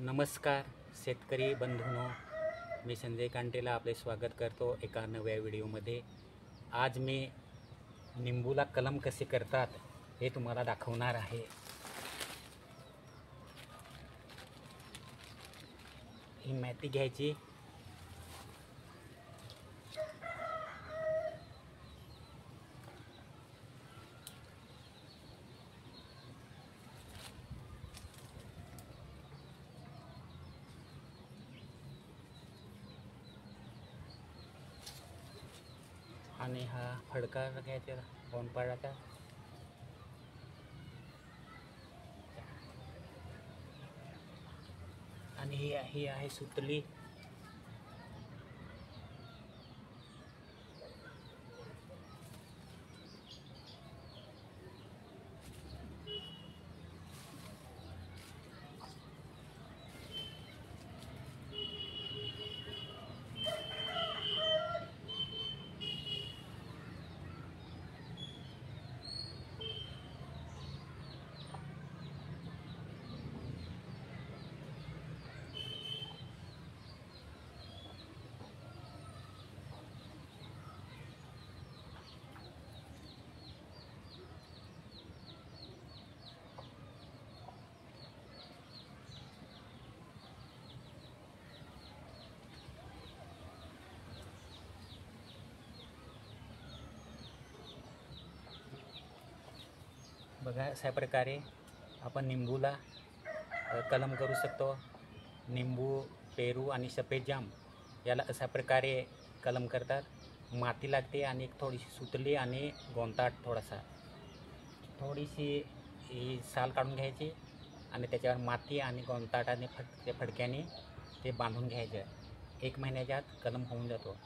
नमस्कार शेतकरी बंधूंनो, मी संजय कांटेला आपले स्वागत करतो एका नव्या व्हिडिओमध्ये। आज मी निंबूला कलम कसे करतात हे तुम्हाला दाखवणार आहे। ही माती घ्यायची, आणि हा फडका घ्यायचा गोंडपाडाचा, आणि ही आहे सुतली। बघा, अशा प्रकारे आपण निंबूला कलम करू शकतो। निंबू, पेरू आणि सफेद जाम याला अशा प्रकारे कलम करतात। माती लागते आणि एक थोडीशी सुतली आणि गोंताट, थोडीशी ही साल काढून घ्यायची आणि त्याच्यावर माती आणि गोंताट आणि फडक्याने ते बांधून घ्यायचं। 1 महिन्याच्या आत कलम होऊन जातो।